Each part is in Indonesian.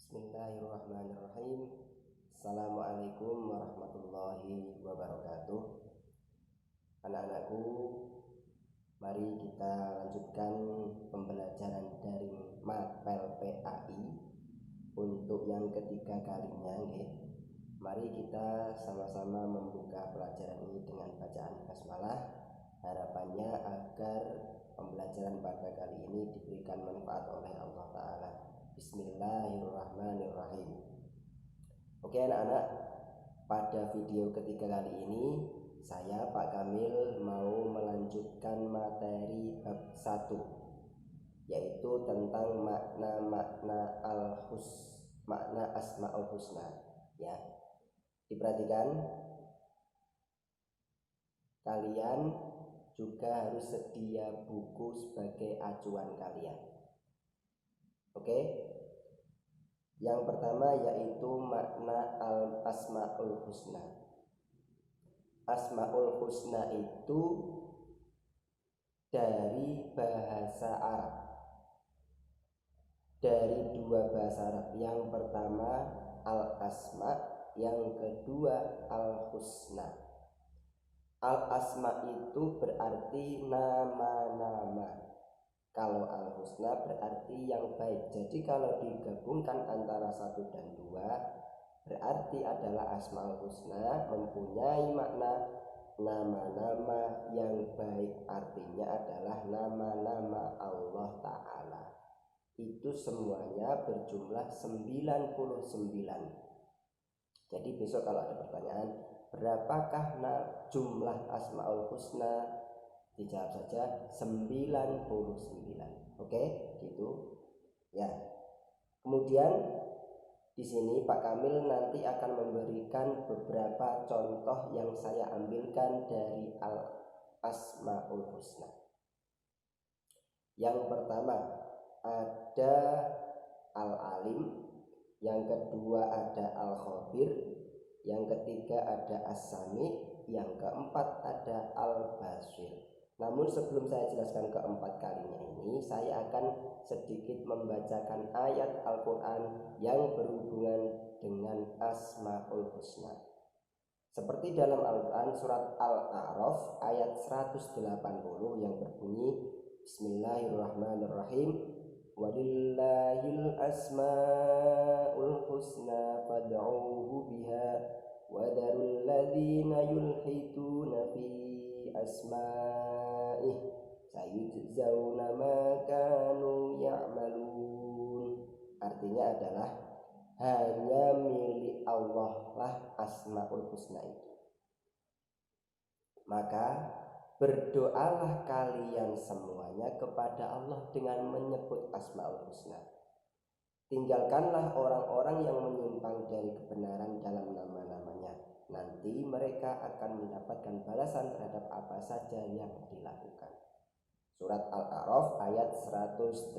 Bismillahirrahmanirrahim. Assalamualaikum warahmatullahi wabarakatuh. Anak-anakku, mari kita lanjutkan pembelajaran dari Mapel PAI untuk yang ketiga kalinya. Mari kita sama-sama membuka pelajaran ini dengan bacaan basmalah. Harapannya agar pembelajaran pada kali ini diberikan manfaat oleh Allah Ta'ala. Bismillahirrahmanirrahim. Oke anak-anak, pada video ketiga kali ini saya Pak Kamil mau melanjutkan materi bab 1, yaitu tentang makna Asmaul Husna. Ya, diperhatikan, kalian juga harus sedia buku sebagai acuan kalian. Oke. Yang pertama yaitu makna Asmaul Husna. Asmaul Husna itu dari bahasa Arab, dari dua bahasa Arab. Yang pertama al-asma, yang kedua al-husna. Al-asma itu berarti nama-nama. Kalau al-husna berarti yang baik. Jadi kalau digabungkan antara 1 dan 2 berarti adalah Asmaul Husna, mempunyai makna nama-nama yang baik. Artinya adalah nama-nama Allah Ta'ala. Itu semuanya berjumlah 99. Jadi besok kalau ada pertanyaan, berapakah jumlah Asmaul Husna? Dijawab saja 99. Oke, gitu. Ya. Kemudian di sini Pak Kamil nanti akan memberikan beberapa contoh yang saya ambilkan dari Asmaul Husna. Yang pertama ada Al-Alim, yang kedua ada Al-Khabir, yang ketiga ada As-Sami, yang keempat ada Al-Basir. Namun sebelum saya jelaskan keempat kalinya ini, saya akan sedikit membacakan ayat Al-Quran yang berhubungan dengan Asmaul Husna. Seperti dalam Al-Quran surat Al-A'raf ayat 180 yang berbunyi, Bismillahirrahmanirrahim, Walillahil asma'ul husna fad'uuhu biha wadarul ladzina yulhiduna fi asma'ih sayujzauna ma kanu ya'malun. Artinya adalah hanya milik Allah lah Asmaul Husna itu. Maka berdoalah kalian semuanya kepada Allah dengan menyebut Asmaul Husna. Tinggalkanlah orang-orang yang menyimpang dari kebenaran dalam nama-namanya. Nanti mereka akan mendapatkan balasan terhadap apa saja yang dilakukan. Surat Al-A'raf ayat 180.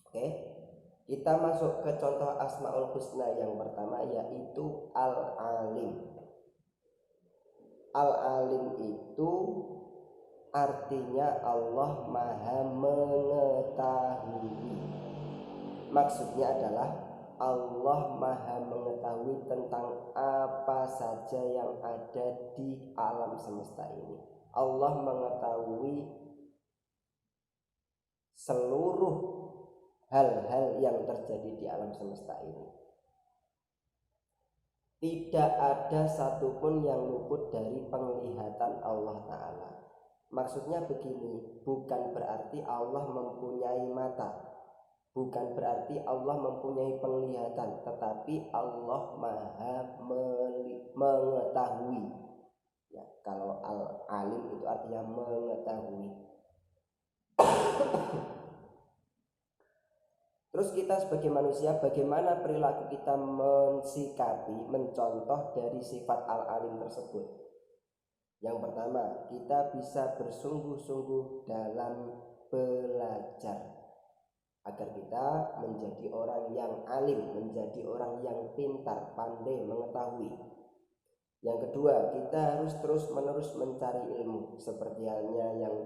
Oke, kita masuk ke contoh Asmaul Husna yang pertama, yaitu Al-Alim. Al-Alim itu artinya Allah Maha Mengetahui. Maksudnya adalah Allah Maha Mengetahui tentang apa saja yang ada di alam semesta ini. Allah mengetahui seluruh hal-hal yang terjadi di alam semesta ini. Tidak ada satupun yang luput dari penglihatan Allah Ta'ala. Maksudnya begini, bukan berarti Allah mempunyai mata, bukan berarti Allah mempunyai penglihatan, tetapi Allah Maha mengetahui. Ya, kalau Al-Alim itu artinya mengetahui. Terus kita sebagai manusia, bagaimana perilaku kita mensikapi, mencontoh dari sifat Al-Alim tersebut? Yang pertama, kita bisa bersungguh-sungguh dalam belajar agar kita menjadi orang yang alim, menjadi orang yang pintar, pandai, mengetahui. Yang kedua, kita harus terus-menerus mencari ilmu, seperti halnya yang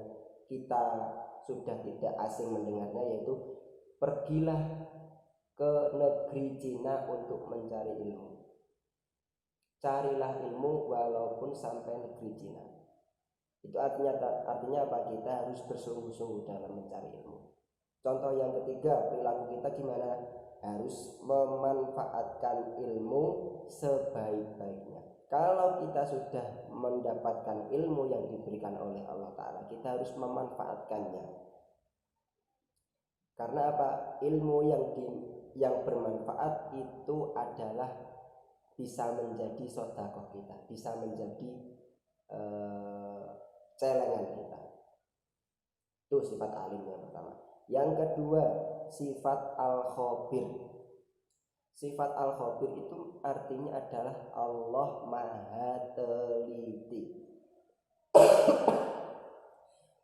kita sudah tidak asing mendengarnya, yaitu pergilah ke negeri Cina untuk mencari ilmu. Carilah ilmu walaupun sampai negeri Cina. Itu artinya apa? Kita harus bersungguh-sungguh dalam mencari ilmu. Contoh yang ketiga, perilaku kita gimana? Harus memanfaatkan ilmu sebaik-baiknya. Kalau kita sudah mendapatkan ilmu yang diberikan oleh Allah Ta'ala, kita harus memanfaatkannya. Karena apa? Ilmu yang bermanfaat itu adalah bisa menjadi sedekah kita, bisa menjadi celengan kita. Itu sifat alim yang pertama. Yang kedua, sifat al-khabir. Sifat al-khabir itu artinya adalah Allah Maha Teliti.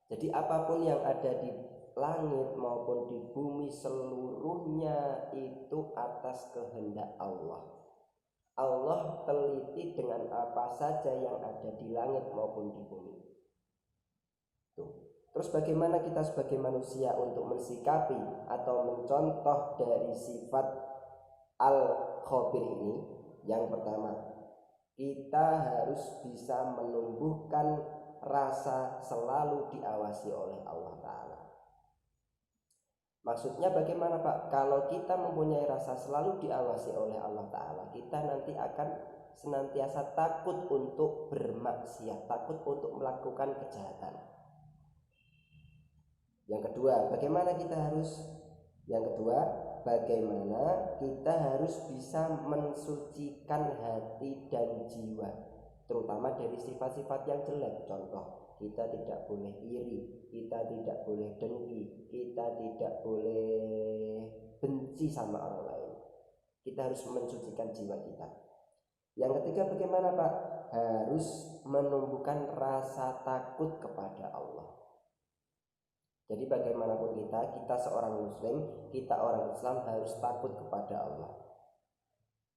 Jadi apapun yang ada di langit maupun di bumi seluruhnya itu atas kehendak Allah. Allah teliti dengan apa saja yang ada di langit maupun di bumi. Tuh. Terus bagaimana kita sebagai manusia untuk mensikapi atau mencontoh dari sifat al-khabir ini? Yang pertama, kita harus bisa menumbuhkan rasa selalu diawasi oleh Allah Ta'ala. Maksudnya bagaimana Pak? Kalau kita mempunyai rasa selalu diawasi oleh Allah Ta'ala, kita nanti akan senantiasa takut untuk bermaksiat, takut untuk melakukan kejahatan. Yang kedua, bagaimana kita harus bisa mensucikan hati dan jiwa, terutama dari sifat-sifat yang jelek. Contoh, kita tidak boleh iri, kita tidak boleh dengki, kita tidak boleh benci sama orang lain. Kita harus mensucikan jiwa kita. Yang ketiga, bagaimana Pak? Harus menumbuhkan rasa takut kepada Allah. Jadi bagaimanapun kita seorang muslim, kita orang Islam harus takut kepada Allah.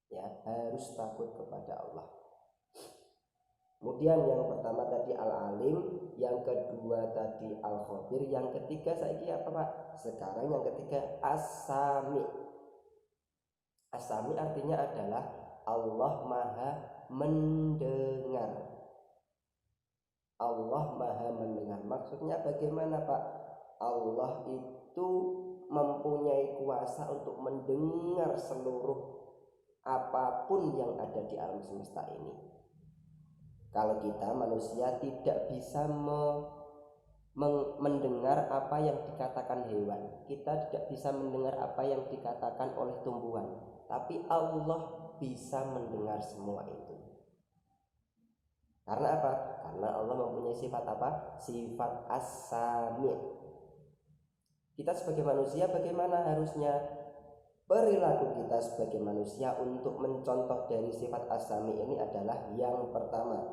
Ya, harus takut kepada Allah. Kemudian yang pertama tadi al-alim, yang kedua tadi al-khabir, yang ketiga saiki apa Pak? Sekarang yang ketiga as-sami. As-sami artinya adalah Allah Maha mendengar. Allah Maha mendengar. Maksudnya bagaimana Pak? Allah itu mempunyai kuasa untuk mendengar seluruh apapun yang ada di alam semesta ini. Kalau kita manusia tidak bisa mendengar apa yang dikatakan hewan, kita tidak bisa mendengar apa yang dikatakan oleh tumbuhan, tapi Allah bisa mendengar semua itu. Karena apa? Karena Allah mempunyai sifat apa? Sifat as-sami'. Kita sebagai manusia bagaimana harusnya perilaku kita sebagai manusia untuk mencontoh dari sifat as-sami ini adalah yang pertama,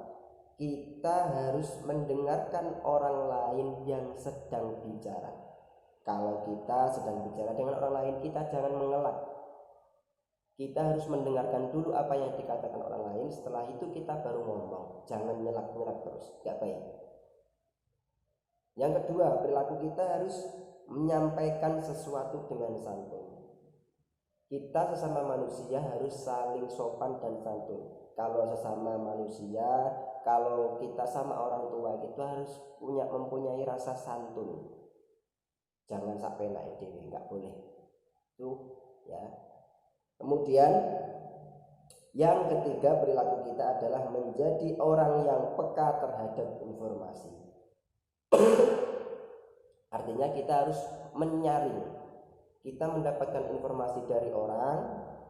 kita harus mendengarkan orang lain yang sedang bicara. Kalau kita sedang bicara dengan orang lain, kita jangan mengelak. Kita harus mendengarkan dulu apa yang dikatakan orang lain, setelah itu kita baru ngomong. Jangan nyelak-nyelak terus, gak baik. Yang kedua, perilaku kita harus menyampaikan sesuatu dengan santun. Kita sesama manusia harus saling sopan dan santun. Kalau sesama manusia, kalau kita sama orang tua, kita harus mempunyai rasa santun. Jangan sampai naik dewi, nggak boleh. Itu ya. Kemudian yang ketiga, perilaku kita adalah menjadi orang yang peka terhadap informasi. Artinya kita harus menyaring. Kita mendapatkan informasi dari orang,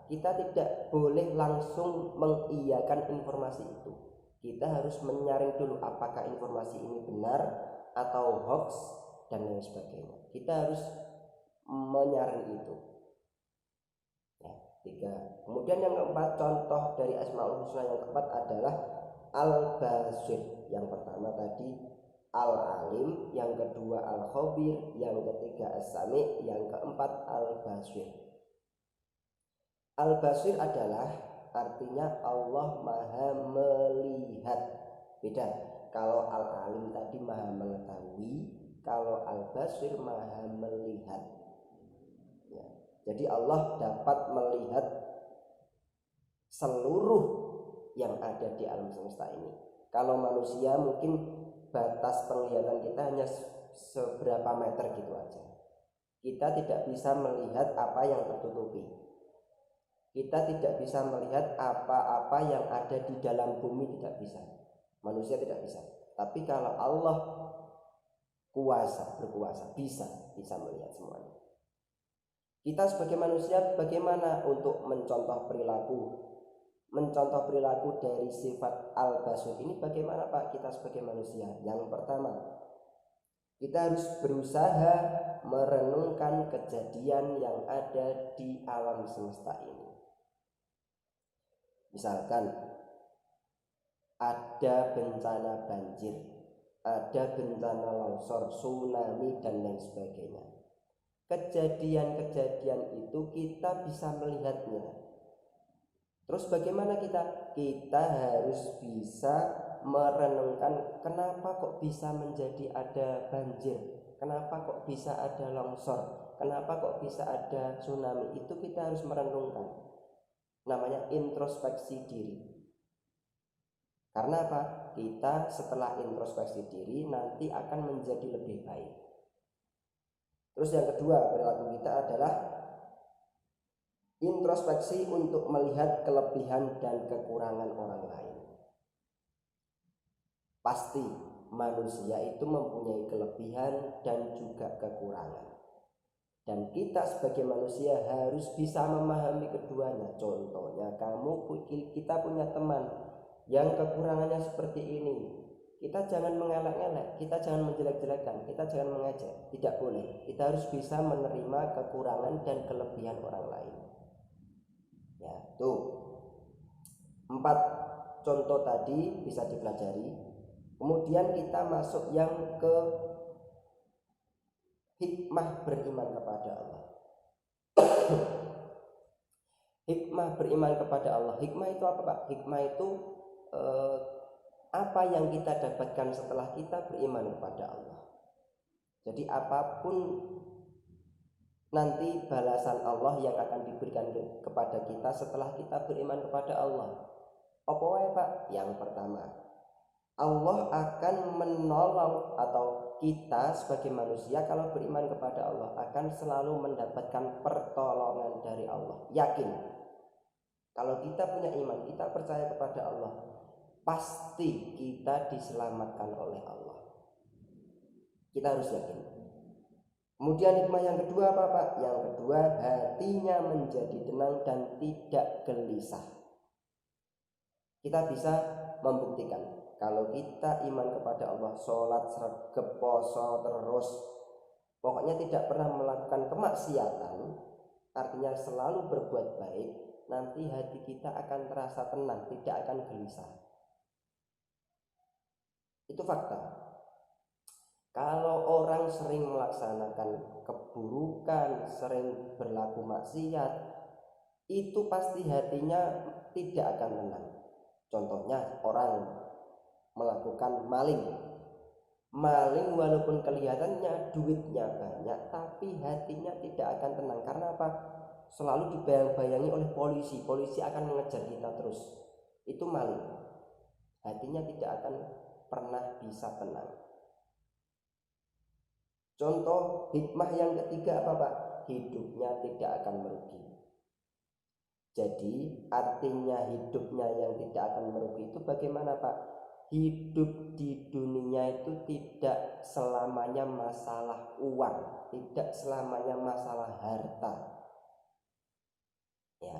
kita tidak boleh langsung mengiyakan informasi itu. Kita harus menyaring dulu apakah informasi ini benar atau hoax dan lain sebagainya. Kita harus menyaring itu. Ya, tiga. Kemudian yang keempat, contoh dari Asmaul Husna yang keempat adalah al-basir. Yang pertama tadi al-alim, yang kedua al-khabir, yang ketiga as-sami, yang keempat al-basir. Al-basir adalah artinya Allah Maha melihat. Beda. Kalau al-alim tadi Maha mengetahui, kalau al-basir Maha melihat. Ya. Jadi Allah dapat melihat seluruh yang ada di alam semesta ini. Kalau manusia mungkin batas penglihatan kita hanya seberapa meter gitu aja. Kita tidak bisa melihat apa yang tertutupi. Kita tidak bisa melihat apa-apa yang ada di dalam bumi, tidak bisa. Manusia tidak bisa. Tapi kalau Allah berkuasa, bisa melihat semuanya. Kita sebagai manusia bagaimana untuk mencontoh perilaku dari sifat al-basir ini? Bagaimana Pak kita sebagai manusia? Yang pertama, kita harus berusaha merenungkan kejadian yang ada di alam semesta ini. Misalkan ada bencana banjir, ada bencana longsor, tsunami dan lain sebagainya. Kejadian-kejadian itu kita bisa melihatnya. Terus bagaimana kita? Kita harus bisa merenungkan kenapa kok bisa menjadi ada banjir, kenapa kok bisa ada longsor, kenapa kok bisa ada tsunami. Itu kita harus merenungkan. Namanya introspeksi diri. Karena apa? Kita setelah introspeksi diri nanti akan menjadi lebih baik. Terus yang kedua, perilaku kita adalah introspeksi untuk melihat kelebihan dan kekurangan orang lain. Pasti manusia itu mempunyai kelebihan dan juga kekurangan. Dan kita sebagai manusia harus bisa memahami keduanya. Contohnya kita punya teman yang kekurangannya seperti ini. Kita jangan mengelak-elak, kita jangan menjelek-jelekan, kita jangan mengejek. Tidak boleh. Kita harus bisa menerima kekurangan dan kelebihan orang lain. Ya, tuh 4 contoh tadi bisa dipelajari. Kemudian kita masuk yang ke hikmah beriman kepada Allah. Hikmah beriman kepada Allah. Hikmah itu apa Pak? Hikmah itu apa yang kita dapatkan setelah kita beriman kepada Allah. Jadi apapun nanti balasan Allah yang akan diberikan kepada kita setelah kita beriman kepada Allah. Apa wae Pak? Yang pertama, Allah akan menolong, atau kita sebagai manusia kalau beriman kepada Allah akan selalu mendapatkan pertolongan dari Allah. Yakin. Kalau kita punya iman, kita percaya kepada Allah, pasti kita diselamatkan oleh Allah. Kita harus yakin. Kemudian hikmah yang kedua apa Pak? Yang kedua, hatinya menjadi tenang dan tidak gelisah. Kita bisa membuktikan kalau kita iman kepada Allah, sholat, sregep, poso terus, pokoknya tidak pernah melakukan kemaksiatan, artinya selalu berbuat baik, nanti hati kita akan terasa tenang, tidak akan gelisah. Itu fakta. Kalau orang sering melaksanakan keburukan, sering berlaku maksiat, itu pasti hatinya tidak akan tenang. Contohnya orang melakukan maling walaupun kelihatannya duitnya banyak, tapi hatinya tidak akan tenang. Karena apa? Selalu dibayang-bayangi oleh polisi akan mengejar kita terus. Itu maling. Hatinya tidak akan pernah bisa tenang. Contoh hikmah yang ketiga apa Pak? Hidupnya tidak akan merugi. Jadi artinya hidupnya yang tidak akan merugi itu bagaimana Pak? Hidup di dunia itu tidak selamanya masalah uang, tidak selamanya masalah harta. Ya.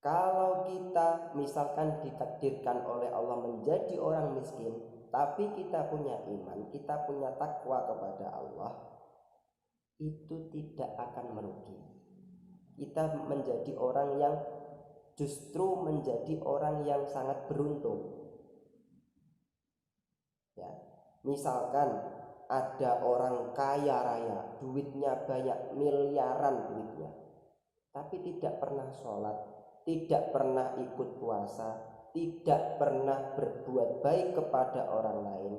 Kalau kita misalkan ditakdirkan oleh Allah menjadi orang miskin, tapi kita punya iman, kita punya takwa kepada Allah, itu tidak akan merugi. Kita menjadi orang yang justru menjadi orang yang sangat beruntung. Ya, misalkan ada orang kaya raya, duitnya banyak, miliaran duitnya, tapi tidak pernah sholat, tidak pernah ikut puasa, tidak pernah berbuat baik kepada orang lain.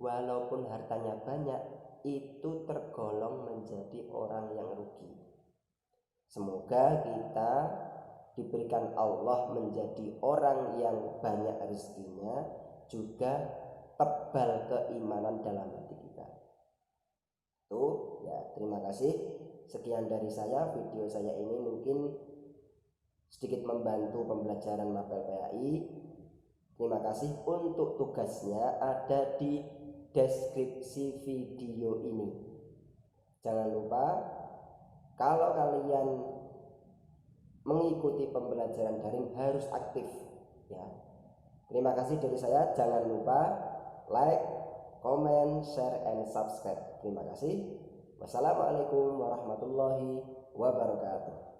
walaupun hartanya banyak, itu tergolong menjadi orang yang rugi. Semoga kita diberikan Allah menjadi orang yang banyak rezekinya, juga tebal keimanan dalam hati kita. Tuh ya, terima kasih. Sekian dari saya. Video saya ini mungkin sedikit membantu pembelajaran mapel PAI. Terima kasih. Untuk tugasnya ada di deskripsi video ini. Jangan lupa, kalau kalian mengikuti pembelajaran daring harus aktif ya. Terima kasih dari saya. Jangan lupa like, comment, share, and subscribe. Terima kasih. Wassalamualaikum warahmatullahi wabarakatuh.